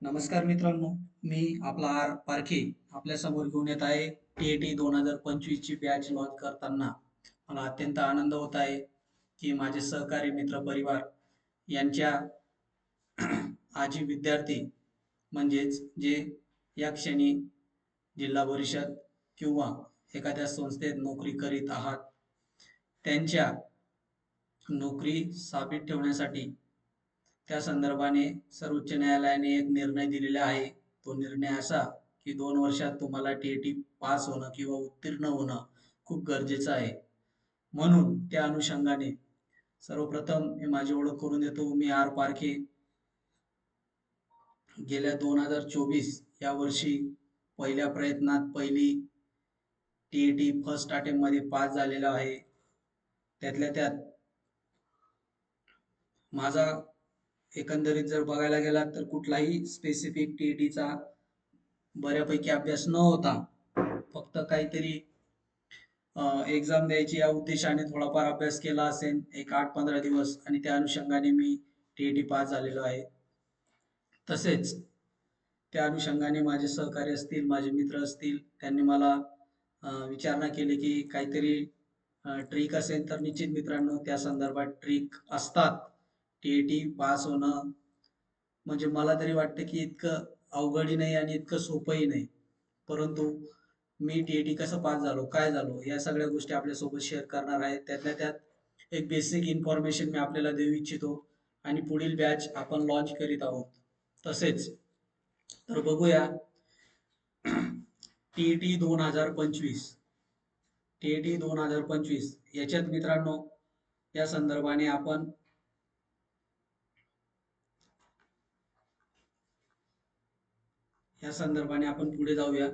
नमस्कार मित्रांनो, मी आपला आर पारखे आपल्या समोर घेऊन येत आहे. टी 2025 ची बॅच लॉन्च करताना मला अत्यंत आनंद होत आहे की माझे सहकारी मित्र परिवार यांच्या आजी विद्यार्थी म्हणजेच जे या क्षणी जिल्हा परिषद किंवा एखाद्या संस्थेत नोकरी करीत आहात, त्यांच्या नोकरी साबित ठेवण्यासाठी त्या संदर्भाने सर्वोच्च न्यायालयाने एक निर्णय दिलेला आहे. तो निर्णय असा की 2 वर्षात तुम्हाला टी पास होणं किंवा उत्तीर्ण होणं खूप गरजेचं आहे. म्हणून त्या अनुषंगाने सर्वप्रथम मी माझी ओळख करून देतो. मी आर पारखे गेल्या 2024 या वर्षी पहिल्या प्रयत्नात पहिली फर्स्ट अटेम्प्ट मध्ये पास झालेलो आहे. त्यातल्या त्यात माझा एकंदरीत जर बघायला गेलात तर कुठलाही स्पेसिफिक टीईटीचा बऱ्यापैकी अभ्यास न होता फक्त काहीतरी एक्झाम द्यायची या उद्देशाने थोडाफार अभ्यास केला असेल एक 8-15 दिवस आणि त्या अनुषंगाने मी टीईटी पास झालेलो आहे. तसेच त्या अनुषंगाने माझे सहकारी असतील, माझे मित्र असतील, त्यांनी मला विचारणा केली की काहीतरी ट्रिक असेल तर निश्चित मित्रांनो त्या संदर्भात ट्रिक असतात. टीईटी पास होणं म्हणजे मला तरी वाटतं की इतकं अवघडही नाही आणि इतकं सोपंही नाही. परंतु मी टीईटी कसं पास झालो, काय झालो, या सगळ्या गोष्टी आपल्यासोबत शेअर करणार आहे. त्यातल्या त्यात एक बेसिक इन्फॉर्मेशन मी आपल्याला देऊ इच्छितो आणि पुढील बॅच आपण लॉन्च करीत आहोत. तसेच तर बघूया टीईटी 2025 टीईटी 2025 याच्यात मित्रांनो या संदर्भाने आपण पुढे जाऊया.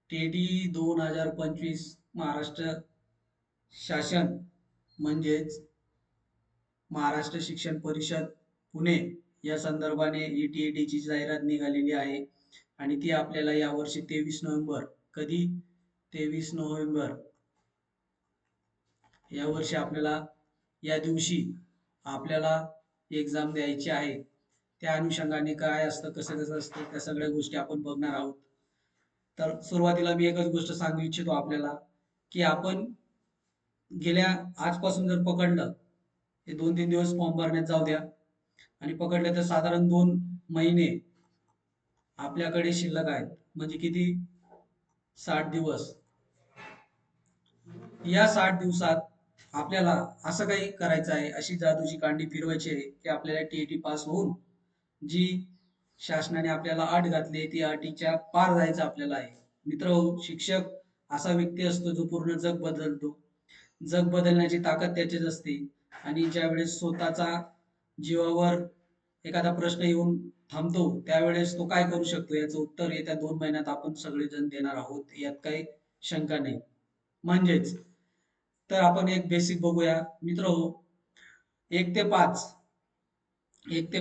टीईटी 2025 महाराष्ट्र शासन म्हणजेच महाराष्ट्र शिक्षण परिषद पुणे या संदर्भाने ही टीईटीची जाहिरात निघालेली आहे आणि ती आपल्याला यावर्षी 23 नोव्हेंबर कधी 23 नोव्हेंबर यावर्षी आपल्याला या दिवशी आपल्याला एक्झाम द्यायची आहे. त्या अनुषंगाने काय असतं, कसं कसं असतं, त्या सगळ्या गोष्टी आपण बघणार आहोत. तर सुरुवातीला मी एकच गोष्ट सांगू इच्छितो आपल्याला की आपण गेल्या आजपासून जर पकडलं हे 2-3 दिवस फॉर्म भरण्यात जाऊ द्या आणि पकडले तर साधारण 2 महिने आपल्याकडे शिल्लक आहेत. म्हणजे किती? 60 दिवस. या 60 दिवसात आपल्याला असं काही करायचं आहे, अशी जादूची कांडी फिरवायची आहे की आपल्याला टीईटी पास होऊन जी शासनाने आपल्याला अट घातली ती अटीच्या पार जायचं आपल्याला आहे. मित्र, शिक्षक असा व्यक्ती असतो जो पूर्ण जग बदलतो. जग बदलण्याची ताकद त्याचीच असते आणि ज्या वेळेस स्वतःचा जीवावर एखादा प्रश्न येऊन थांबतो त्यावेळेस तो काय करू शकतो याचं उत्तर येत्या 2 महिन्यात आपण सगळेजण देणार आहोत, यात काही शंका नाही. म्हणजेच तर आपण एक बेसिक बघूया मित्र. 1 ते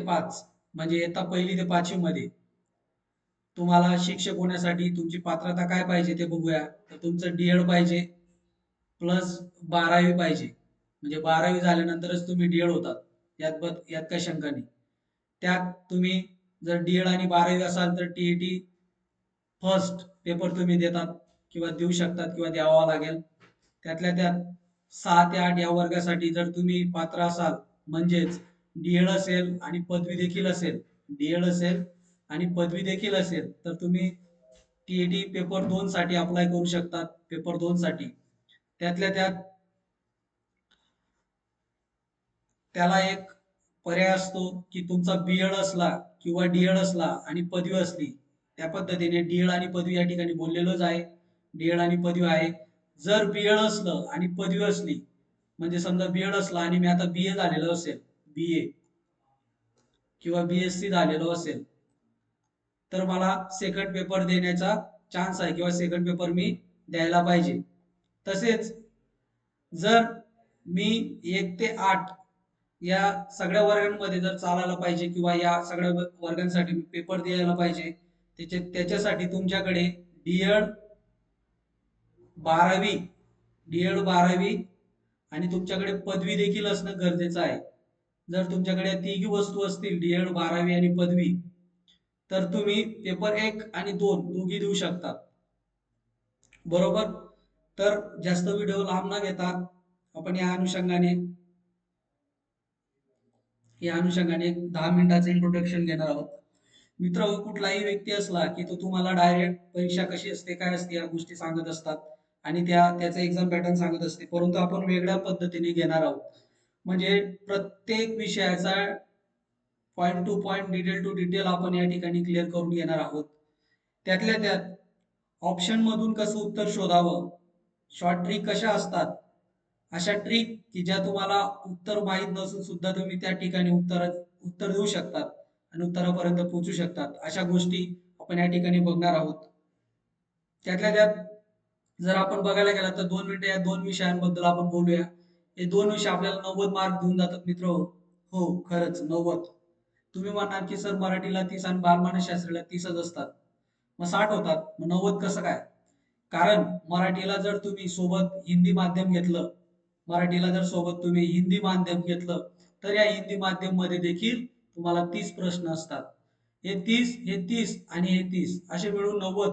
5 म्हणजे इयत्ता 1ली ते 5वी मध्ये तुम्हाला शिक्षक होण्यासाठी तुमची पात्रता काय पाहिजे ते बघूया. तर तुमचं डीएड पाहिजे प्लस 12वी पाहिजे. म्हणजे 12वी झाल्यानंतरच तुम्ही डीएड होतात, यात काही शंका नाही. त्यात तुम्ही जर डीएड आणि 12वी असाल तर टीईटी फर्स्ट पेपर तुम्ही देतात किंवा देऊ शकतात किंवा द्यावा लागेल. त्यातल्या त्यात 6 ते 8 या वर्गासाठी जर तुम्ही पात्र असाल म्हणजेच डीएड असेल आणि पदवी देखील असेल तर तुम्ही टीईटी पेपर 2 साठी अप्लाय करू शकतात. पेपर 2 साठी त्यातल्या त्यात त्याला एक पर्याय असतो की तुमचा बीएड असला किंवा डीएड असला आणि पदवी असली, त्या पद्धतीने डीएड आणि पदवी या ठिकाणी बोललेलोच आहे. डीएड आणि पदवी आहे. जर बीएड असलं आणि पदवी असली म्हणजे समजा बीएड असला आणि मी आता बीए झालेलो असेल, बीए किंवा बीएससी झालेलो असेल तर मला सेकंड पेपर देण्याचा चान्स आहे किंवा सेकंड पेपर मी द्यायला पाहिजे. तसेच जर मी 1 ते 8 या सगळ्या वर्गांमध्ये जर चालायला पाहिजे किंवा या सगळ्या वर्गांसाठी पेपर द्यायला पाहिजे त्याच्यासाठी तुमच्याकडे डीएड 12वी आणि तुमच्याकडे पदवी देखील असणं गरजेचं आहे. जर तुमच्याकडे तिघी वस्तू असतील डीएड 12वी आणि पदवी तर तुम्ही पेपर 1 आणि 2 दोघी देऊ शकता. बरोबर. तर जास्त व्हिडिओ लांब न घेता आपण या अनुषंगाने एक 10 मिनिटाचं इंट्रोडक्शन घेणार आहोत. मित्र, कुठलाही व्यक्ती असला की तो तुम्हाला डायरेक्ट परीक्षा कशी असते, काय असते या गोष्टी सांगत असतात आणि त्याचा एक्झाम पॅटर्न सांगत असते, परंतु आपण वेगळ्या पद्धतीने घेणार आहोत. म्हणजे प्रत्येक विषयाचा point to point, detail to detail आपण या ठिकाणी क्लिअर करून घेणार आहोत. त्यातल्या त्यात ऑप्शन मधून कसं उत्तर शोधावं, शॉर्ट ट्रिक कशा असतात, अशा ट्रिक की ज्या तुम्हाला उत्तर माहीत नसून सुद्धा तुम्ही त्या ठिकाणी उत्तर देऊ शकतात आणि उत्तरापर्यंत पोहोचू शकतात, अशा गोष्टी आपण या ठिकाणी बघणार आहोत. त्यातल्या त्यात जर आपण बघायला गेला तर 2 मिनिटं या 2 विषयांबद्दल आपण बोलूया. हे 2 विषय आपल्याला 90 मार्क देऊन जातात मित्र. हो, खरंच 90. तुम्ही म्हणणार की सर मराठीला 30 आणि बालमानसशास्त्राला 30च असतात, मग 60 होतात, मग 90 कसं काय? कारण मराठीला जर तुम्ही सोबत हिंदी माध्यम घेतलं, तर या हिंदी माध्यम मध्ये देखील तुम्हाला 30 प्रश्न असतात. हे तीस आणि हे 30 असे मिळून 90.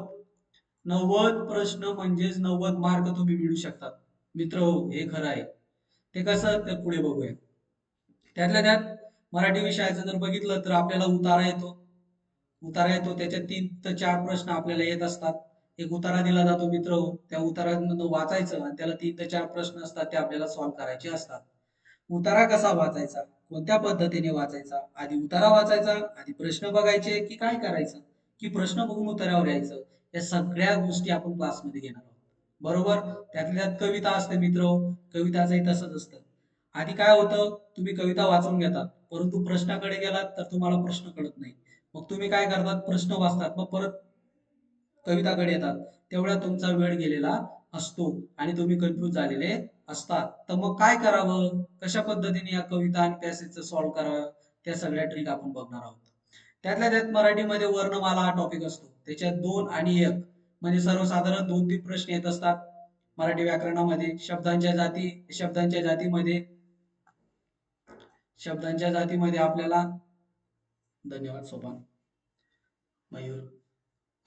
90 प्रश्न म्हणजेच 90 मार्क तुम्ही मिळू शकतात. मित्र हो, हे खरं आहे. ते कसं, तर पुढे बघूया. त्यातल्या त्यात मराठी विषयाचं जर बघितलं तर आपल्याला उतारा येतो, त्याच्यात 3 ते 4 प्रश्न आपल्याला येत असतात. एक उतारा दिला जातो मित्र, त्या उतारामधून वाचायचं आणि त्याला 3 ते 4 प्रश्न असतात, ते आपल्याला सॉल्व्ह करायचे असतात. उतारा कसा वाचायचा, कोणत्या पद्धतीने वाचायचा, आधी उतारा वाचायचा, आधी प्रश्न बघायचे, की काय करायचं, की प्रश्न बघून उतारावर यायचं, या सगळ्या गोष्टी आपण क्लासमध्ये घेणार आहोत. बरोबर. त्यातल्या त्यात कविता असते मित्र, कविताचंही तसंच असतं. आधी काय होतं, तुम्ही कविता वाचून घेतात, परंतु प्रश्नाकडे गेलात तर तुम्हाला प्रश्न कळत नाही. मग तुम्ही काय करतात, प्रश्न वाचतात, मग परत कविताकडे येतात. तेवढा तुमचा वेळ गेलेला असतो आणि तुम्ही कन्फ्यूज झालेले असतात. तर मग काय करावं, कशा पद्धतीने या कविता आणि पॅसेजचं सॉल्व्ह करावं, त्या सगळ्या ट्रिक आपण बघणार आहोत. त्यातल्या त्यात मराठीमध्ये वर्णमाला हा टॉपिक असतो, त्याच्यात 2 आणि 1 म्हणजे सर्वसाधारण 2-3 प्रश्न येत असतात. मराठी व्याकरणामध्ये शब्दांच्या जातीमध्ये आपल्याला, धन्यवाद सोपान मयूर,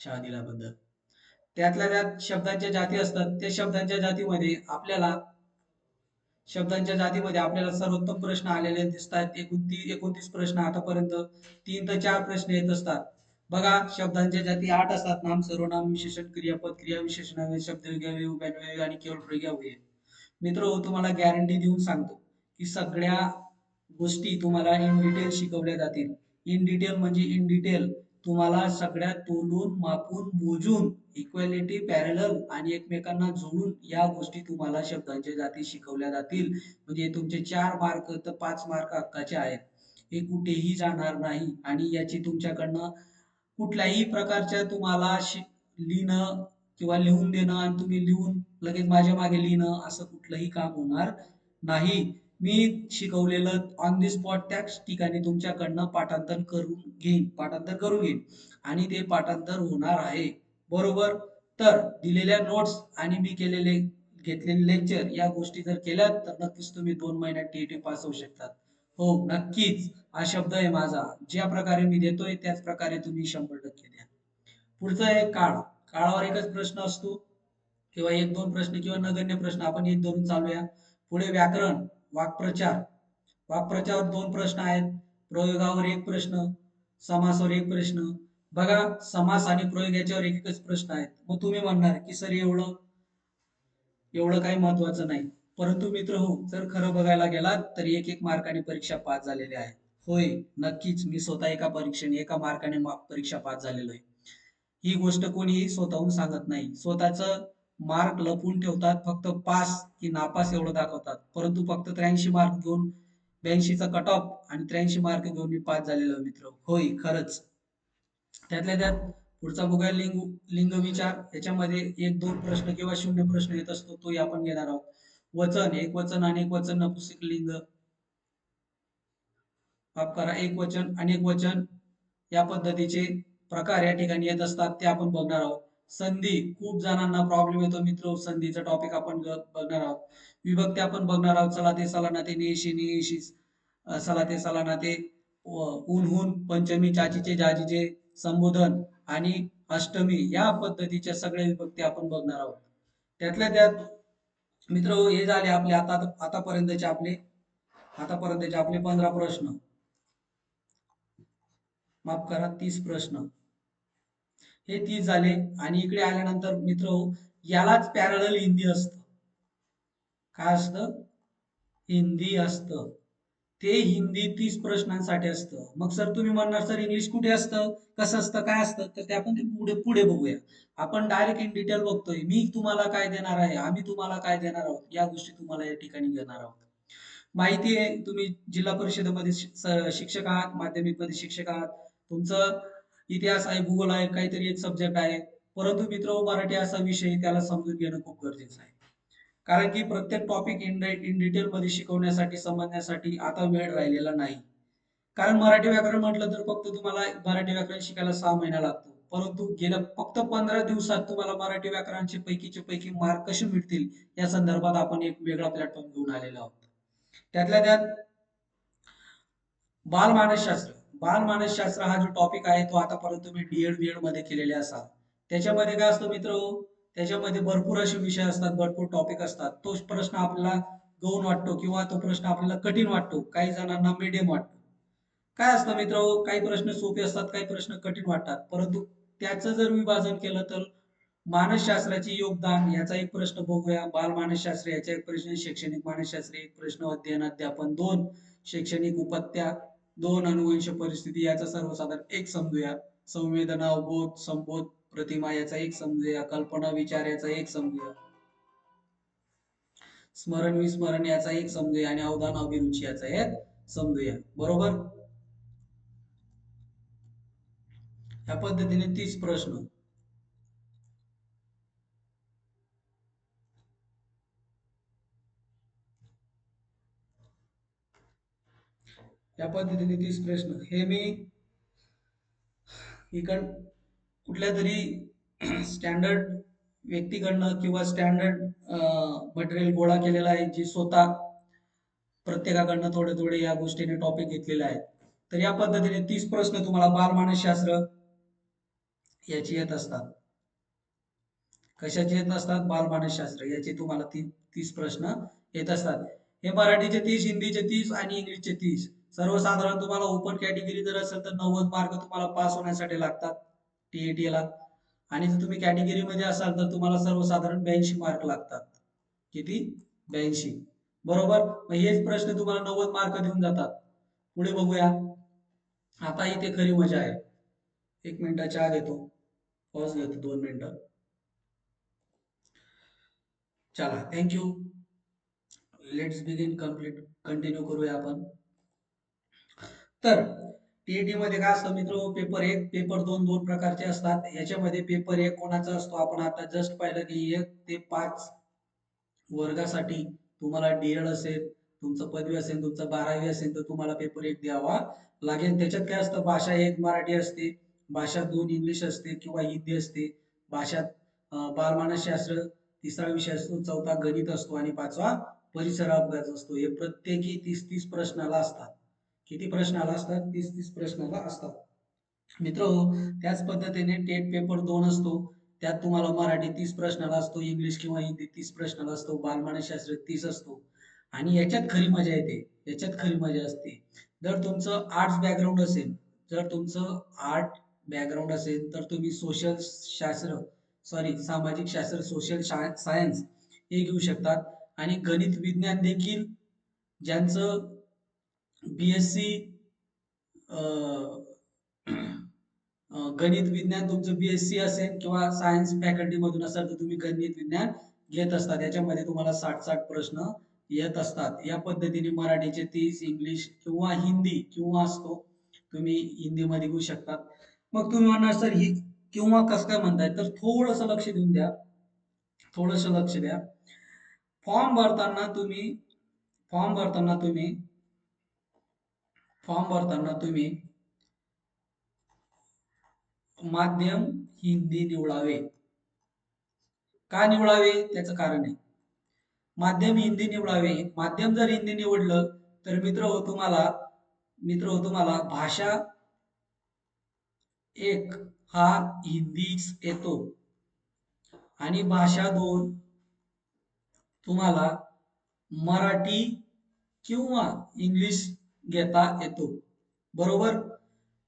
चहा दिल्याबद्दल. त्यातल्या त्यात शब्दांच्या जाती असतात. त्या शब्दांच्या जातीमध्ये आपल्याला सर्वोत्तम प्रश्न आलेले दिसतात. 29 प्रश्न आतापर्यंत. 3 ते 4 प्रश्न येत असतात. बघा, शब्दांच्या जाती 8 असतात: नाम, सर्वनाम, विशेषण, क्रियापद, क्रियाविशेषण, शब्दविभक्ती, उभयन्वय आणि केवळ प्रयोग अवयव. मित्र, तुम्हाला गॅरंटी देऊन सांगतो की सगळ्या गोष्टी तुम्हाला इन डिटेल शिकवल्या जातील. इन डिटेल म्हणजे इन डिटेल तुम्हाला सगळ्या तोलून मापून मोजून इक्वॅलिटी, पॅरलल आणि एकमेकांना जोडून या गोष्टी तुम्हाला शब्दांच्या जाती शिकवल्या जातील. म्हणजे तुमचे 4 मार्क तर 5 मार्क हक्काचे आहेत, हे कुठेही जाणार नाही. आणि याची तुमच्याकडनं कुठल्याही प्रकारच्या तुम्हाला लिहिणं किंवा लिहून देणं आणि तुम्ही लिहून लगेच माझ्या मागे लिहिणं असं कुठलंही काम होणार नाही. मी शिकवलेलं ऑन दी स्पॉट त्याच ठिकाणी तुमच्याकडनं पाठांतर करून घेईन आणि ते पाठांतर होणार आहे. बरोबर. तर दिलेल्या नोट्स आणि मी घेतलेले लेक्चर या गोष्टी जर केल्यात तर नक्कीच तुम्ही 2 महिन्यात टीईटी पास होऊ शकतात. हो, नक्कीच. हा शब्द आहे माझा. ज्या प्रकारे मी देतोय त्याच प्रकारे तुम्ही 100% द्या. पुढचं आहे काळ. काळावर एकच प्रश्न असतो किंवा 1-2 प्रश्न किंवा नगण्य प्रश्न, आपण एक धरून चालूया. पुढे व्याकरण, वाक्प्रचार. वाक्प्रचारावर 2 प्रश्न आहेत, प्रयोगावर 1 प्रश्न, समासावर 1 प्रश्न. बघा, समास आणि प्रयोग याच्यावर एकच प्रश्न आहेत. मग तुम्ही म्हणणार की सर एवढं एवढं काही महत्वाचं नाही. परंतु मित्र हो, जर खरं बघायला गेलात तर 1-1 मार्काने परीक्षा पास झालेली आहे. होय, नक्कीच. मी स्वतः एका मार्काने परीक्षा पास झालेलो आहे. ही गोष्ट कोणीही स्वतःहून सांगत नाही. स्वतःच मार्क लपवून ठेवतात, फक्त पास की नापास एवढं दाखवतात. परंतु फक्त 83 मार्क घेऊन, 82चा कट ऑफ आणि 83 मार्क घेऊन मी पास झालेलो आहे मित्र. होय, खरंच. त्यातल्या त्यात पुढचा बघूया, लिंग विचार. याच्यामध्ये 1-2 प्रश्न किंवा 0 प्रश्न येत असतो, तोही आपण घेणार आहोत. वचन, एकवचन, अनेकवचन, नपुंसक लिंग, माफ करा, एकवचन, अनेकवचन या पद्धतीचे प्रकार या ठिकाणी येत असतात, ते आपण बघणार आहोत. संधी, खूप जणांना प्रॉब्लेम येतो मित्र, संधीचा टॉपिक आपण बघणार आहोत. विभक्ती आपण बघणार आहोत. चला ते चला ना ते, नेशी नेशी, चला ते चला ना ते, ऊन पंचमी, चाचीचे जाजीचे, संबोधन आणि अष्टमी या पद्धतीच्या सगळ्या विभक्ती आपण बघणार आहोत. त्यातल्या त्यात मित्र हे झाले आपले आतापर्यंतचे आपले 15 प्रश्न, माफ करा 30 प्रश्न, हे 30 झाले. आणि इकडे आल्यानंतर मित्र यालाच पॅरलल हिंदी असतं. काय असतं? हिंदी असतं. ते हिंदी 30 प्रश्नांसाठी असतं. मग सर तुम्ही म्हणणार सर इंग्लिश कुठे असतं, कसं असतं, काय असतं, तर ते आपण ते पुढे पुढे बघूया. आपण डायरेक्ट इन डिटेल बघतोय. मी तुम्हाला काय देणार आहे, आम्ही तुम्हाला काय देणार आहोत, या गोष्टी तुम्हाला या ठिकाणी घेणार आहोत. माहिती आहे तुम्ही जिल्हा परिषदेमध्ये शिक्षक आहात, माध्यमिक मध्ये शिक्षक आहात, तुमचं इतिहास आहे, भूगोल आहे, काहीतरी एक सब्जेक्ट आहे. परंतु मित्र मराठी असा विषय त्याला समजून घेणं खूप गरजेचं आहे. कारण की प्रत्येक टॉपिक इन डिटेल मध्ये शिकवण्यासाठी समजण्यासाठी आता वेळ राहिलेला नाही. कारण मराठी व्याकरण म्हटलं तर फक्त तुम्हाला मराठी व्याकरण शिकायला 6 महिना लागतो. परंतु गेल्या फक्त 15 दिवसात तुम्हाला मराठी व्याकरणाचे पैकीचे पैकी मार्क कसे मिळतील या संदर्भात आपण एक वेगळा प्लॅटफॉर्म घेऊन आलेलो आहोत. त्यातल्या त्यात बालमानसशास्त्र. बालमानसशास्त्र हा जो टॉपिक आहे तो आतापर्यंत तुम्ही डीएड बीएड मध्ये केलेले असाल. त्याच्यामध्ये काय असतं मित्र, त्याच्यामध्ये भरपूर असे विषय असतात, भरपूर टॉपिक असतात. तो प्रश्न आपल्याला गौण वाटतो किंवा तो प्रश्न आपल्याला कठीण वाटतो, काही जणांना मीडियम वाटतो. काय असतं मित्र, काही प्रश्न सोपे असतात, काही प्रश्न कठीण वाटतात. परंतु त्याचं जर विभाजन केलं तर मानसशास्त्राचे योगदान याचा एक प्रश्न बघूया, बालमानसशास्त्र याचा एक प्रश्न, शैक्षणिक मानसशास्त्र एक प्रश्न, अध्ययन अध्यापन 2, शैक्षणिक उपत्या 2, अनुवंश परिस्थिती याचा सर्वसाधारण एक समजूया, संवेदना बोध संबोध प्रतिमा याचा एक समजूया, कल्पना विचार याचा एक समजूया, स्मरण विस्मरण याचा एक समजूया आणि अवधान अभिरुची याचा एक समजूया. बरोबर? या पद्धतीने 30 प्रश्न. या पद्धतीने 30 प्रश्न हे मी इकड कुठल्या तरी स्टँडर्ड व्यक्तीकडनं किंवा स्टँडर्ड मटेरियल गोळा केलेलं आहे, जे स्वतः प्रत्येकाकडनं थोडे थोडे या गोष्टीने टॉपिक घेतलेले आहेत. तर या पद्धतीने 30 प्रश्न तुम्हाला बालमानसशास्त्र याची येत असतात. कशाचे येत असतात? बालमानसशास्त्र याचे तुम्हाला 30 प्रश्न येत असतात. हे मराठीचे 30, हिंदीचे 30 आणि इंग्लिशचे 30. सर्वसाधारण तुम्हाला ओपन कॅटेगरी जर असेल तर 90 मार्क तुम्हाला पास होण्यासाठी लागतात टीईटी ला. आणि जर तुम्ही कॅटेगरी मध्ये असाल तर तुम्हाला सर्वसाधारण 82 मार्क लागतात. किती? 82. बरोबर? मग हेच प्रश्न तुम्हाला 90 मार्क देऊन जातात. पुढे बघूया. आता इथे खरी मजा आहे. 1 मिनिट चहा घेतो, पॉज घेतो 2 मिनिटं. चला, थँक्यू. लेट्स बिगिन, कंटिन्यू करूया आपण. तर टीईटी मध्ये काय असतं मित्र, पेपर 1 पेपर 2 दोन प्रकारचे असतात. याच्यामध्ये पेपर 1 कोणाचा असतो, आपण आता जस्ट पाहिलं की 1 ते 5 वर्गासाठी तुम्हाला डीएड असेल, तुमचं पदवी असेल, तुमचं 12वी असेल तर तुम्हाला पेपर 1 द्यावा लागेल. त्याच्यात काय असतं, भाषा 1 मराठी असते, भाषा 2 इंग्लिश असते किंवा हिंदी असते, भाषात बालमानसशास्त्र 3रा विषय असतो, 4था गणित असतो आणि 5वा परिसर अभ्यास असतो. हे प्रत्येकी 30-30 प्रश्नाला असतात. किती प्रश्नाला असतात? 30-30 प्रश्नाला असतात. मित्र, त्याच पद्धतीने टेट पेपर 2 असतो, त्यात तुम्हाला मराठी 30 प्रश्नाला असतो, इंग्लिश किंवा हिंदी 30 प्रश्नाला असतो, बालमानसशास्त्र 30 असतो. आणि याच्यात खरी मजा येते, याच्यात खरी मजा असते. जर तुमचं आर्ट्स बॅकग्राऊंड असेल, जर तुमचं आर्ट बॅकग्राऊंड असेल तर तुम्ही सोशल शास्त्र, सॉरी सामाजिक शास्त्र, सोशल सायन्स हे घेऊ शकतात. आणि गणित विज्ञान देखील ज्यांचं बीएससी गणित विज्ञान तुमचं बीएससी असेल किंवा सायन्स फॅकल्टी मधून असेल तर तुम्ही गणित विज्ञान घेत असतात. याच्यामध्ये तुम्हाला 60-60 प्रश्न येत असतात. या पद्धतीने मराठीचे 30, इंग्लिश किंवा हिंदी किंवा असतो, तुम्ही हिंदीमध्ये घेऊ शकतात. मग तुम्ही म्हणणार सर ही किंवा कसं काय म्हणताय, तर थोडस लक्ष देऊन द्या, थोडस लक्ष द्या. फॉर्म भरताना तुम्ही फॉर्म भरताना तुम्ही फॉर्म भरताना तुम्ही माध्यम हिंदी निवडावे. का निवडावे? त्याचं कारण आहे. माध्यम हिंदी निवडावे. माध्यम जर हिंदी निवडलं तर मित्र हो तुम्हाला भाषा एक हा हिंदीच येतो आणि भाषा 2 तुम्हाला मराठी किंवा इंग्लिश घेता येतो. बरोबर.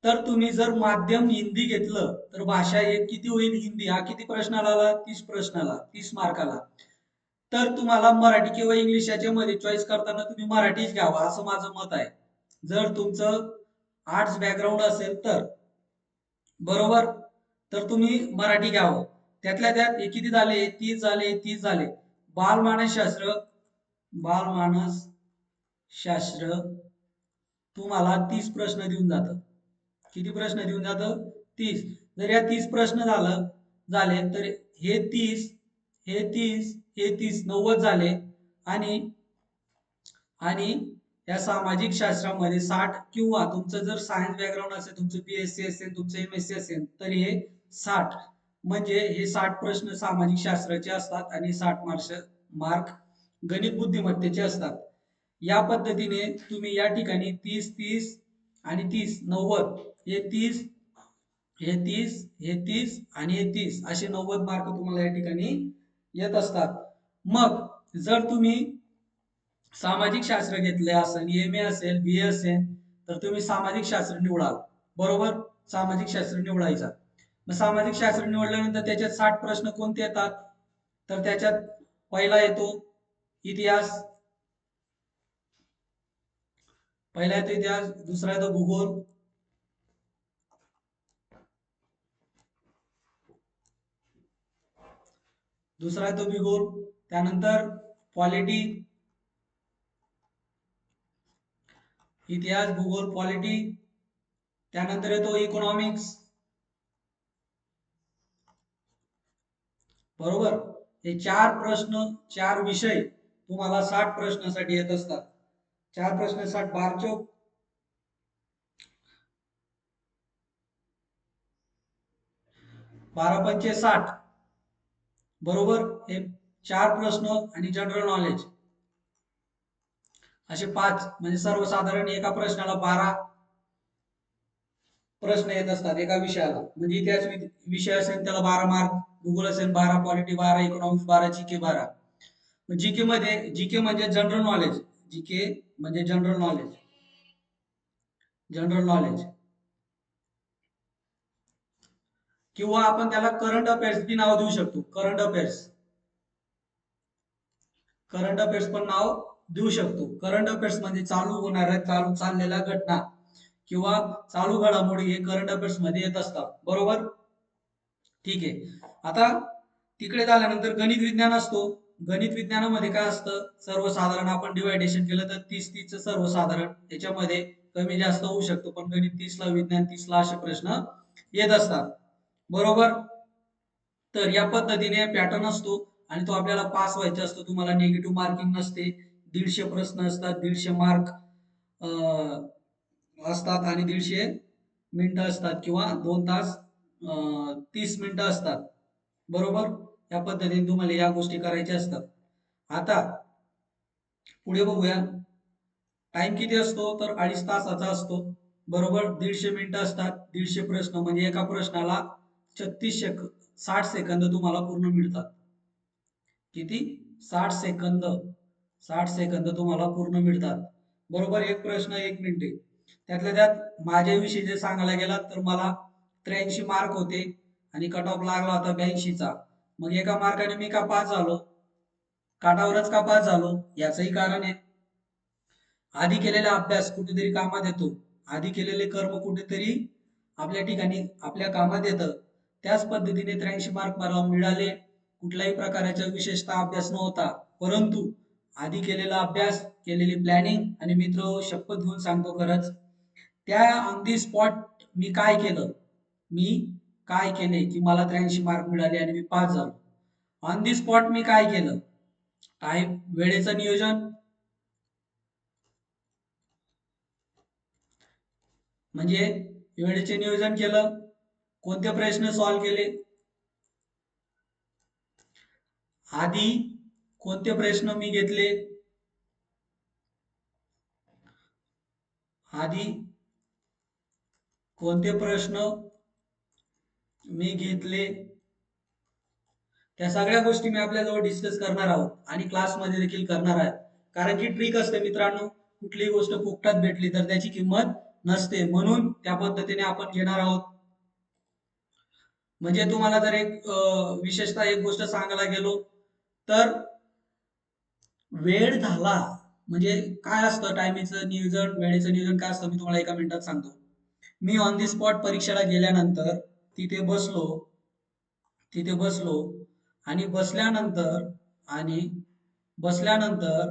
तर तुम्ही जर माध्यम हिंदी घेतलं तर भाषा 1 किती होईल? हिंदी. हा किती प्रश्नाला आला? 30 प्रश्नाला, 30 मार्काला. तर तुम्हाला मराठी किंवा इंग्लिश याच्यामध्ये चॉईस करताना तुम्ही मराठीच घ्यावा असं माझं मत आहे. जर तुमचं आर्ट्स बॅकग्राऊंड असेल तर. बरोबर. तर तुम्ही मराठी घ्यावं. त्यातल्या त्यात हे किती झाले? 30 झाले, 30 झाले. बालमानसशास्त्र, बालमानसशास्त्र तुम्हाला 30 प्रश्न देऊन जातं. किती प्रश्न देऊन जातं? 30. जर या 30 प्रश्न झाले तर हे 30, हे 30, हे 30, 90 झाले. आणि आणि या सामाजिक शास्त्रामध्ये 60 किंवा तुमचं जर सायन्स बॅकग्राऊंड असेल, तुमचं BSc असेल, तुमचं MSc असेल, तर हे 60 म्हणजे हे 60 प्रश्न सामाजिक शास्त्राचे असतात आणि 60 मार्क गणित बुद्धिमत्तेचे असतात. या पद्धतीने तुम्ही या ठिकाणी 30, 30 आणि 30, 90, हे 30, हे 30, हे 30 आणि हे 30 असे 90 मार्क तुम्हाला या ठिकाणी येत असतात. मग जर तुम्ही सामाजिक शास्त्र घेतले असेल, MA असेल, BA असेल, तर तुम्ही सामाजिक शास्त्र निवडाल. बरोबर. सामाजिक शास्त्र निवडायचा. मग सामाजिक शास्त्र निवडल्यानंतर त्याच्यात 60 प्रश्न कोणते येतात? तर त्याच्यात पहिला येतो इतिहास, पहिला येतो इतिहास, दुसरा येतो भूगोल, दुसरा येतो भूगोल, त्यानंतर पॉलिटी, इतिहास, भूगोल, पॉलिटी, त्यानंतर येतो इकॉनॉमिक्स. बरोबर. हे 4 प्रश्न, 4 विषय तुम्हाला 60 प्रश्नासाठी येत असतात. 4 प्रश्न 60, 12 चौक 12 पंचे 60. बरोबर. हे 4 प्रश्न आणि जनरल नॉलेज असे 5, म्हणजे सर्वसाधारण एका प्रश्नाला 12 प्रश्न येत असतात एका विषयाला. म्हणजे इतिहास विषय असेल त्याला 12 मार्क, भूगोल असेल 12, पॉलिटी 12, इकॉनॉमिक्स 12, जीके 12. जीके मध्ये, जीके म्हणजे जनरल नॉलेज, जीके म्हणजे जनरल नॉलेज, जनरल नॉलेज किंवा आपण त्याला करंट अफेअर्स बी नाव देऊ शकतो. करंट अफेअर्स, करंट अफेअर्स पण नाव देऊ शकतो. करंट अफेअर्स म्हणजे चालू होणाऱ्या, चालू चाललेल्या घटना किंवा चालू घडामोडी हे करंट अफेअर्स मध्ये येत असतात. बरोबर. ठीक आहे. आता तिकडे झाल्यानंतर गणित विज्ञान असतो. गणित विज्ञानामध्ये काय असतं? सर्वसाधारण आपण डिवायडेशन केलं तर 30-30 सर्वसाधारण, याच्यामध्ये कमी जास्त होऊ शकतो, पण गणित 30 ला, विज्ञान 30 ला असे प्रश्न येत असतात. बरोबर. तर या पद्धतीने पॅटर्न असतो आणि तो आपल्याला पास व्हायचा असतो. तुम्हाला निगेटिव्ह मार्किंग नसते. 150 प्रश्न असतात, 150 मार्क असतात आणि 150 मिनिटं असतात किंवा 2 तास 30 मिनिटं असतात. बरोबर. या पद्धतीने तुम्हाला या गोष्टी करायच्या असतात. आता पुढे बघूया. टाइम किती असतो? तर 2.5 तासाचा असतो. बरोबर. 150 मिनिटं असतात, 150 प्रश्न म्हणजे एका प्रश्नाला 60 सेकंद तुम्हाला पूर्ण मिळतात. किती? 60 सेकंद. 60 सेकंद तुम्हाला पूर्ण मिळतात. बरोबर. एक प्रश्न 1 मिनिटे. त्यातल्या त्यात माझ्याविषयी जे सांगायला गेला तर मला 83 मार्क होते आणि कट ऑफ लागला होता 82चा. मग एका मार्काने मी का पास झालो? काठावरच का पास झालो? याचंही कारण आहे. आधी केलेला अभ्यास कुठेतरी कामात येतो. आधी केलेले कर्म कुठेतरी आपल्या ठिकाणी आपल्या कामात येतं. त्याच पद्धतीने 83 मार्क मला मिळाले. कुठल्याही प्रकारचा विशेषतः अभ्यास नव्हता, परंतु आधी केलेला अभ्यास, केलेली प्लॅनिंग आणि मित्र शपथ घेऊन सांगतो खरंच, त्या ऑन दी स्पॉट मी काय केलं? मी काय केले की मला 83 मार्क मिळाले आणि मी पास झालो? ऑन दी स्पॉट मी काय केलं? टाइम, वेळेचं नियोजन, म्हणजे वेळेचे नियोजन केलं. कोणते प्रश्न सॉल्व्ह केले? आधी कोणते प्रश्न मी घेतले? आधी कोणते प्रश्न मी घेतले, त्या सगळ्या गोष्टी मी आपल्याजवळ डिस्कस करणार आहोत आणि क्लासमध्ये देखील करणार आहे. कारण की ट्रिक असते मित्रांनो, कुठलीही गोष्ट फुकटात भेटली तर त्याची किंमत नसते, म्हणून त्या पद्धतीने आपण घेणार आहोत. म्हणजे तुम्हाला जर एक विशेषतः एक गोष्ट सांगायला गेलो तर वेळ झाला म्हणजे काय असतं टायमीचं नियोजन, वेळेचं नियोजन काय असतं मी तुम्हाला एका मिनिटात सांगतो. मी ऑन दी स्पॉट परीक्षेला गेल्यानंतर तिथे बसलो तिथे बसलो आणि आणि बसल्यानंतर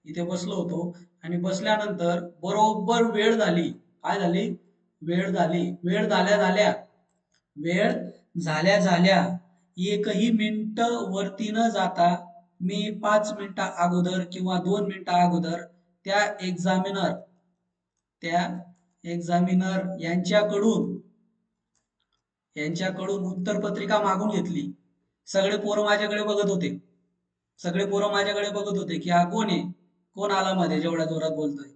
इथे बसलो होतो आणि बसल्यानंतर बरोबर वेळ झाली. काय झाली? वेळ झाली. वेळ झाल्या झाल्या एकही मिनिट वरती न जाता मी 5 मिनिटा अगोदर किंवा 2 मिनिटा अगोदर त्या एक्झामिनर त्या एक्झामिनर यांच्याकडून उत्तरपत्रिका मागून घेतली. सगळे पोरं माझ्याकडे बघत होते. की हा कोण आहे? कोण आला मध्ये जेवढ्या जोरात बोलतोय?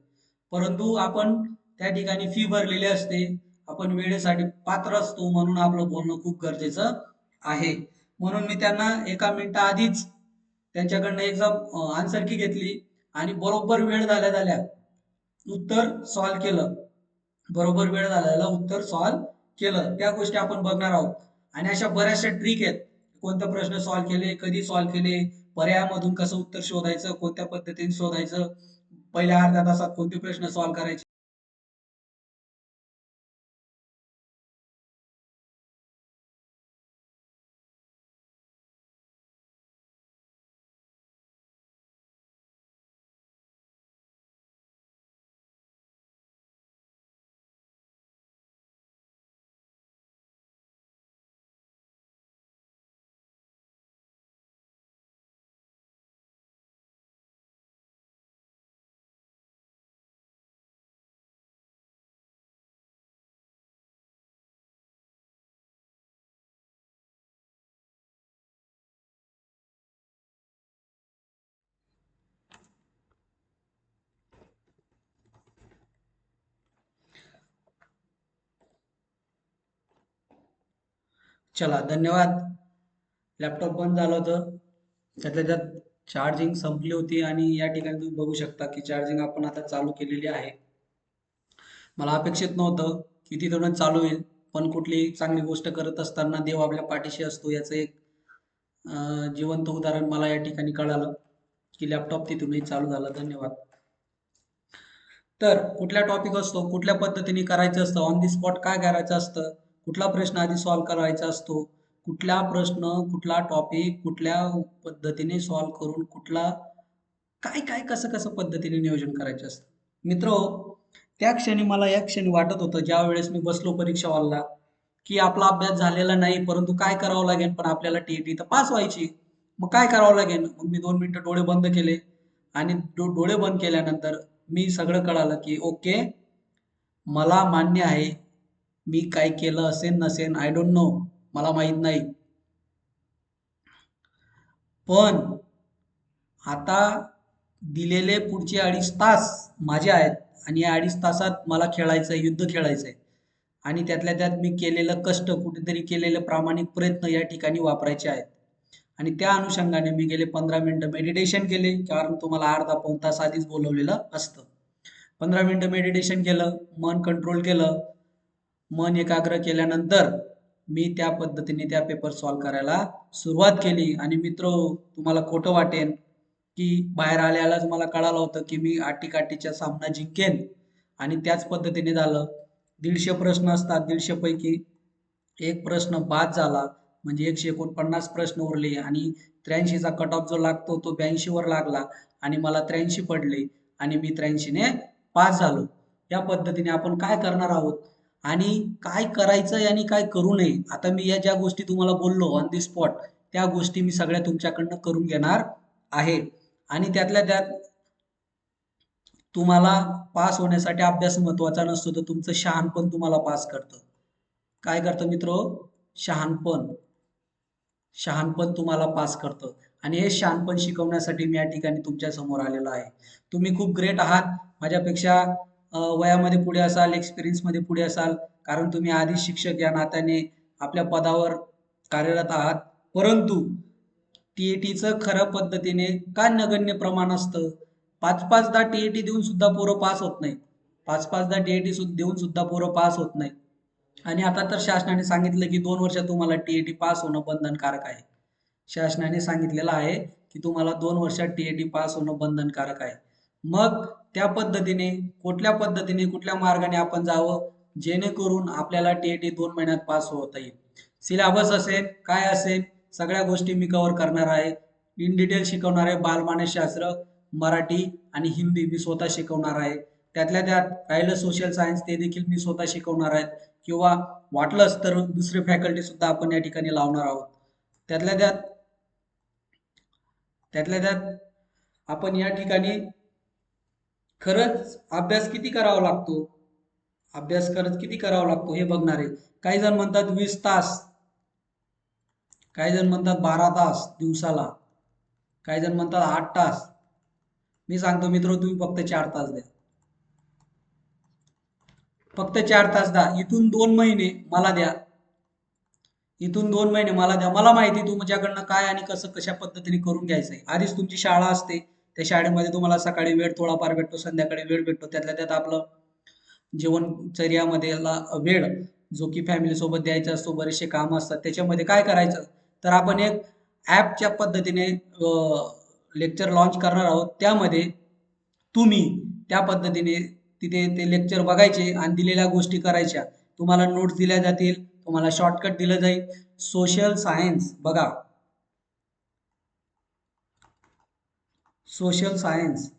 परंतु आपण त्या ठिकाणी फी भरलेली असते. आपण वेळेसाठी पात्र असतो म्हणून आपलं बोलणं खूप गरजेचं आहे. म्हणून मी त्यांना एका मिनिटा आधीच त्यांच्याकडनं एक्झाम आन्सर की घेतली आणि बरोबर वेळ झाल्या झाल्या उत्तर सॉल्व केलं. बरोबर वेळ झालेला उत्तर सॉल्व केलं. त्या गोष्टी आपण बघणार आहोत आणि अशा बऱ्याचशा ट्रिक आहेत. कोणते प्रश्न सॉल्व केले, कधी सॉल्व केले, पर्यायामधून कसं उत्तर शोधायचं, कोणत्या पद्धतीने शोधायचं, पहिल्या अर्ध्या तासात कोणते प्रश्न सॉल्व करायचे. चला, धन्यवाद. लॅपटॉप बंद झालं होतं, त्यातल्या त्यात चार्जिंग संपली होती आणि या ठिकाणी तुम्ही बघू शकता की चार्जिंग आपण आता चालू केलेली आहे. मला अपेक्षित नव्हतं की तिथूनच चालू होईल, पण कुठलीही चांगली गोष्ट करत असताना देव आपल्या पाठीशी असतो याचं एक जिवंत उदाहरण मला या ठिकाणी कळालं की लॅपटॉप तिथूनही चालू झाला. धन्यवाद. तर कुठला टॉपिक असतो, कुठल्या पद्धतीने करायचं असतं, ऑन दी स्पॉट काय करायचं असतं, कुठला प्रश्न आधी सॉल्व्ह करायचा असतो, कुठला प्रश्न, कुठला टॉपिक, कुठल्या पद्धतीने सॉल्व्ह करून कुठला काय काय कसं कसं पद्धतीने नियोजन करायचं असतं. मित्र, त्या क्षणी मला या क्षणी वाटत होतं ज्या वेळेस मी बसलो परीक्षा हॉलला की आपला अभ्यास झालेला नाही, परंतु काय करावं लागेल, पण आपल्याला टीईटी तर पास व्हायची. मग काय करावं लागेल? मग मी 2 मिनिटं डोळे बंद केले आणि डोळे बंद केल्यानंतर मी सगळं कळालं की ओके, मला मान्य आहे मी काय केलं असेल नसेल, आय डोंट नो, मला माहित नाही, पण आता दिलेले पुढचे 2.5 तास माझे आहेत आणि या 2.5 तासात मला खेळायचंय, युद्ध खेळायचंय आणि त्यातल्या त्यात मी केलेलं कष्ट, कुठेतरी केलेलं प्रामाणिक प्रयत्न या ठिकाणी वापरायचे आहेत. आणि त्या अनुषंगाने मी गेले 15 मिनिटं मेडिटेशन केले, कारण तुम्हाला अर्धा पाऊण तास आधीच बोलवलेलं असतं. 15 मिनिटं मेडिटेशन केलं, मन कंट्रोल केलं. मन एकाग्र केल्यानंतर मी त्या पद्धतीने त्या पेपर सॉल्व्ह करायला सुरुवात केली. आणि मित्र, तुम्हाला खोटं वाटेन की बाहेर आल्यालाच मला कळालं होतं की मी आटीकाटीच्या सामना जिंकेन आणि त्याच पद्धतीने झालं. 150 प्रश्न असतात, 150 पैकी एक प्रश्न बाद झाला, म्हणजे 149 प्रश्न उरले आणि 83चा कट ऑफ जो लागतो तो 82 वर लागला आणि मला 83 पडले आणि मी 83 ने पास झालो. या पद्धतीने आपण काय करणार आहोत आणि काय करायचं आणि काय करू नये, आता मी या ज्या गोष्टी तुम्हाला बोललो ऑन दी स्पॉट, त्या गोष्टी मी सगळ्या तुमच्याकडनं करून घेणार आहे. आणि त्यातल्या त्यात तुम्हाला पास होण्यासाठी अभ्यास महत्वाचा नसतो, तर तुमचं शहाणपण तुम्हाला पास करतं. काय करतं मित्र? शहाणपण. शहाणपण तुम्हाला पास करतं आणि हे शहाणपण शिकवण्यासाठी मी या ठिकाणी तुमच्या समोर आलेलो आहे. तुम्ही खूप ग्रेट आहात, माझ्यापेक्षा वयामध्ये पुढे असाल, एक्सपिरियन्स मध्ये पुढे असाल, कारण तुम्ही आधी शिक्षक या नात्याने आपल्या पदावर कार्यरत आहात, परंतु टीएटीचं खऱ्या पद्धतीने का नगण्य प्रमाण असतं? पाच पाचदा टीएटी देऊन सुद्धा पोरं पास होत नाहीत. पाच पाचदा टीएटी देऊन सुद्धा पोरं पास होत नाहीत. आणि आता तर शासनाने सांगितलं की 2 वर्ष तुम्हाला टीएटी पास होणं बंधनकारक आहे. शासनाने सांगितलेलं आहे की तुम्हाला 2 वर्षात टीएटी पास होणं बंधनकारक आहे. मग त्या पद्धतीने कुठल्या मार्गाने आपण जावं जेणेकरून आपल्याला टीएटी 2 महिन्यात पास होता येईल. सिलेबस असेल काय असेल सगळ्या गोष्टी मी कव्हर करणार आहे. इन डिटेल शिकवणार आहे. बालमानसशास्त्र, मराठी आणि हिंदी मी स्वतः शिकवणार आहे. त्यातल्या त्यात राहिलं सोशल सायन्स ते देखील मी स्वतः शिकवणार आहे, किंवा वाटलंच तर दुसरे फॅकल्टी सुद्धा आपण या ठिकाणी लावणार आहोत. त्यातल्या त्यात त्यातल्या त्यात आपण या ठिकाणी खरंच अभ्यास किती करावा लागतो, अभ्यास खरंच किती करावा लागतो हे बघणार आहे. काही जण म्हणतात 20 तास, काही जण म्हणतात 12 तास दिवसाला, काही जण म्हणतात 8 तास. मी सांगतो मित्र, तुम्ही फक्त 4 तास द्या. फक्त 4 तास द्या. इथून 2 महिने मला द्या. इथून 2 महिने मला द्या. मला माहिती तुमच्याकडनं काय आणि कसं कशा पद्धतीने करून घ्यायचंय. आधीच तुमची शाळा असते, त्या शाळेमध्ये तुम्हाला सकाळी वेळ थोडाफार भेटतो, संध्याकाळी वेळ भेटतो. त्यातल्या त्यात आपलं जीवनचर्यामध्ये वेळ जो की फॅमिली सोबत द्यायचा असतो, बरेचसे काम असतात. त्याच्यामध्ये काय करायचं, तर आपण एक ॲपच्या पद्धतीने लेक्चर लॉन्च करणार आहोत. त्यामध्ये तुम्ही त्या पद्धतीने तिथे ते लेक्चर बघायचे आणि दिलेल्या गोष्टी करायच्या. तुम्हाला नोट्स दिल्या जातील, तुम्हाला शॉर्टकट दिलं जाईल. सोशल सायन्स बघा, सोशल सायन्स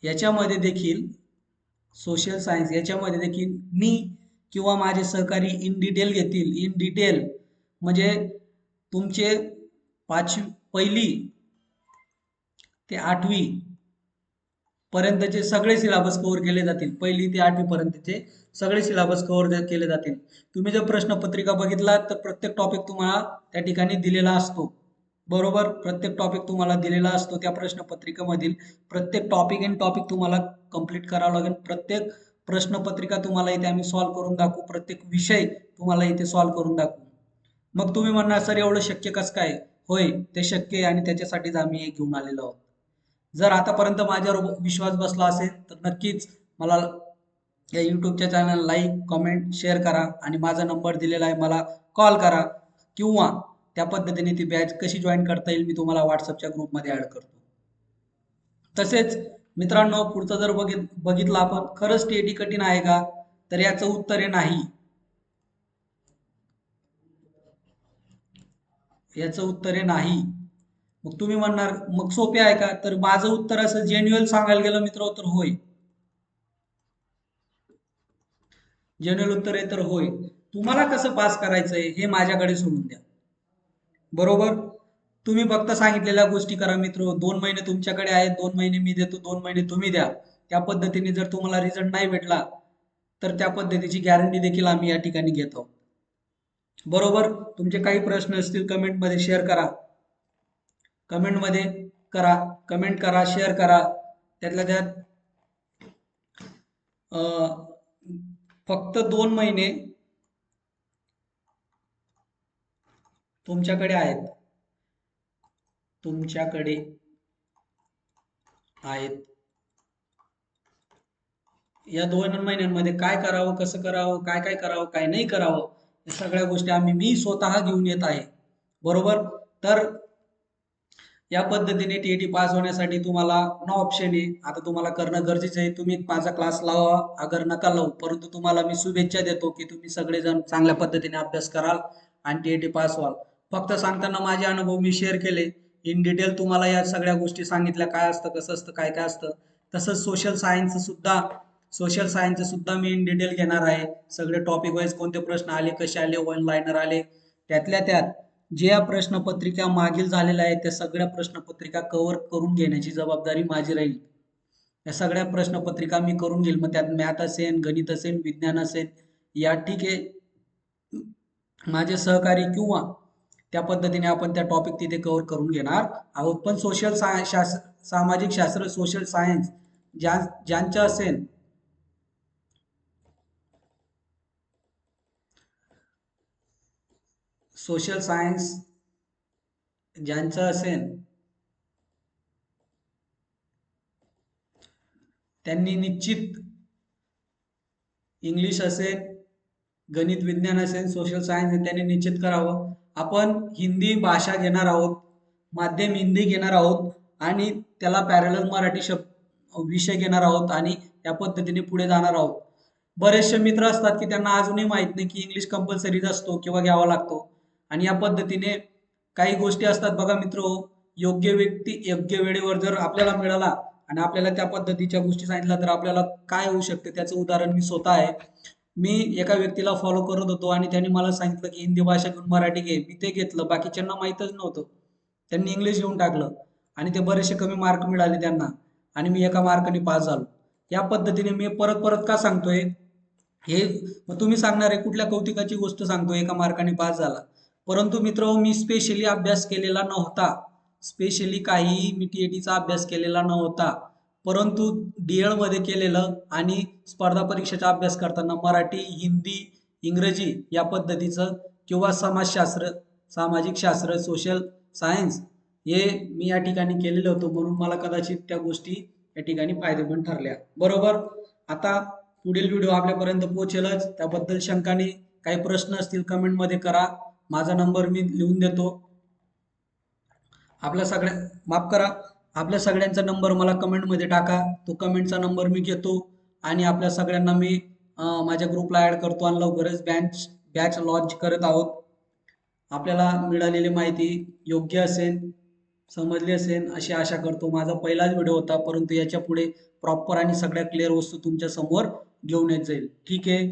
याच्यामध्ये देखील सोशल सायन्स याच्यामध्ये देखील मी किंवा माझे सहकारी इन डिटेल घेतील. इन डिटेल म्हणजे तुमचे पहिली ते 8वी पर्यंतचे सगळे सिलेबस कव्हर केले जातील. 1ली ते 8वी पर्यंतचे सगळे सिलेबस कव्हर केले जातील. तुम्ही जर प्रश्नपत्रिका बघितला तर प्रत्येक टॉपिक तुम्हाला त्या ठिकाणी दिलेला असतो. बरोबर, प्रत्येक टॉपिक तुम्हाला दिलेला असतो. त्या प्रश्नपत्रिकेमधील प्रत्येक टॉपिक इन टॉपिक तुम्हाला कंप्लीट करावं लागेल. प्रत्येक प्रश्नपत्रिका तुम्हाला इथे आम्ही सॉल्व्ह करून दाखवू. प्रत्येक विषय तुम्हाला इथे सॉल्व्ह करून दाखवू. मग तुम्ही म्हणणार सर एवढं शक्य कसं काय? होय, ते शक्य आहे आणि त्याच्यासाठीच आम्ही हे घेऊन आलेलो आहोत. जर आतापर्यंत माझ्यावर विश्वास बसला असेल तर नक्कीच मला या यूट्यूबच्या चॅनल लाईक, कमेंट, शेअर करा आणि माझा नंबर दिलेला आहे, मला कॉल करा, किंवा त्या पद्धतीने ती बॅच कशी जॉईन करता येईल मी तुम्हाला व्हॉट्सअपच्या ग्रुपमध्ये ऍड करतो. तसेच मित्रांनो, पुढचं जर बघितलं आपण, खरंच टीएटी कठीण आहे का, तर याचं उत्तर आहे नाही. याचं उत्तर आहे नाही. मग तुम्ही म्हणणार मग सोपे आहे का, तर माझं उत्तर असं जेन्युअल सांगायला गेलं मित्र तर होय. जेन्युअल उत्तर आहे तर होय. तुम्हाला कसं पास करायचंय हे माझ्याकडे सोडून द्या. बरोबर, तुम्ही फक्त सांगितलेल्या गोष्टी करा मित्र. 2 महिने तुमच्याकडे आहेत, 2 महिने मी देतो, 2 महिने तुम्ही द्या. त्या पद्धतीने जर तुम्हाला रिझल्ट नाही भेटला तर त्या पद्धतीची गॅरंटी देखील आम्ही या ठिकाणी घेतो. बरोबर, तुमचे काही प्रश्न असतील कमेंटमध्ये शेअर करा. कमेंटमध्ये करा, कमेंट करा, शेअर करा. त्यातल्या त्यात फक्त 2 महिने तुमच्याकडे आहेत, तुमच्याकडे आहेत. या 2 महिन्यांमध्ये काय करावं, कसं करावं, काय काय करावं, काय नाही करावं, या सगळ्या गोष्टी मी स्वतः घेऊन येत आहे. बरोबर, तर या पद्धतीने टीएटी पास होण्यासाठी तुम्हाला नो ऑप्शन आहे. आता तुम्हाला करणं गरजेचं आहे. तुम्ही माझा क्लास लावा अगर नका लावू, परंतु तुम्हाला मी शुभेच्छा देतो की तुम्ही सगळेजण चांगल्या पद्धतीने अभ्यास कराल आणि टीएटी पास व्हाल. फक्त सांगताना माझे अनुभव मी शेअर केले. इन डिटेल तुम्हाला या सगळ्या गोष्टी सांगितल्या, काय असतं, कसं असतं, काय काय असतं. तसंच सोशल सायन्सचं सुद्धा मी इन डिटेल घेणार आहे. सगळे टॉपिक वाईज कोणते प्रश्न आले, कसे आले, वन लाईनर आले, त्यातल्या त्यात ज्या प्रश्नपत्रिका मागील झालेल्या आहेत त्या सगळ्या प्रश्नपत्रिका कव्हर करून घेण्याची जबाबदारी माझी राहील. या सगळ्या प्रश्नपत्रिका मी करून घेईल. मग त्यात मॅथ असेल, गणित असेल, विज्ञान असेल, या ठीक आहे माझे सहकारी किंवा त्या पद्धतीने आपण त्या टॉपिक तिथे कव्हर करून घेणार आहोत. पण सामाजिक शास्त्र, सोशल सायन्स ज्यांचं असेल सोशल सायन्स ज्यांचं असेल त्यांनी निश्चित इंग्लिश असेल, गणित विज्ञान असेल, सोशल सायन्स त्यांनी निश्चित करावं. आपण हिंदी भाषा घेणार आहोत, माध्यम हिंदी घेणार आहोत आणि त्याला पॅरलल मराठी विषय घेणार आहोत आणि या पद्धतीने पुढे जाणार आहोत. बरेचसे मित्र असतात की त्यांना अजूनही माहित नाही की इंग्लिश कंपल्सरीच असतो किंवा घ्यावा लागतो आणि या पद्धतीने काही गोष्टी असतात बघा मित्र. योग्य व्यक्ती योग्य वेळेवर जर आपल्याला मिळाला आणि आपल्याला त्या पद्धतीच्या गोष्टी सांगितल्या तर आपल्याला काय होऊ शकते त्याचं उदाहरण मी स्वतः आहे. मी एका व्यक्तीला फॉलो करत होतो आणि त्यांनी मला सांगितलं की हिंदी भाषा घेऊन मराठी घे. मी ते घेतलं, बाकीच्यांना माहीतच नव्हतं. त्यांनी इंग्लिश घेऊन टाकलं आणि ते बरेचसे कमी मार्क मिळाले त्यांना आणि मी एका मार्काने पास झालो. या पद्धतीने मी परत परत का सांगतोय हे, मग तुम्ही सांगणार आहे कुठल्या कौतुकाची गोष्ट सांगतोय एका मार्काने पास झाला. परंतु मित्र, मी स्पेशली अभ्यास केलेला नव्हता. स्पेशली काही मी टीएटीचा अभ्यास केलेला नव्हता, परंतु डीएड मध्ये केलेलं आणि स्पर्धा परीक्षेचा अभ्यास करताना मराठी, हिंदी, इंग्रजी या पद्धतीचं किंवा समाजशास्त्र, सामाजिक शास्त्र, सोशल सायन्स हे मी या ठिकाणी केलेलं होतं, म्हणून मला कदाचित त्या गोष्टी या ठिकाणी फायदेमंद ठरल्या. बरोबर. आता पुढील व्हिडिओ आपल्यापर्यंत पोहोचेलच. त्याबद्दल शंकाने काही प्रश्न असतील कमेंटमध्ये करा. माझा नंबर मी लिहून देतो. आपल्या सगळ्या माफ करा, आपल्या सगळ्यांचा नंबर मला कमेंटमध्ये टाका. तो कमेंटचा नंबर मी घेतो आणि आपल्या सगळ्यांना मी माझ्या ग्रुपला ॲड करतो आणि लवकरच बॅच लॉन्च करत आहोत. आपल्याला मिळालेली माहिती योग्य असेल, समजली असेल अशी आशा करतो. माझा पहिलाच व्हिडिओ होता, परंतु याच्या पुढे प्रॉपर आणि सगळ्या क्लिअर वस्तू तुमच्या समोर घेऊन येत जाईल. ठीक आहे.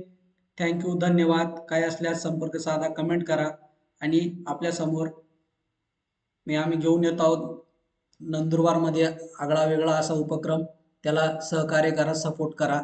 थँक्यू, धन्यवाद. काय असल्यास संपर्क साधा, कमेंट करा आणि आपल्या समोर आम्ही घेऊन येत आहोत नंदुरबारमध्ये आगळा वेगळा असा उपक्रम. त्याला सहकार्य करा, सपोर्ट करा.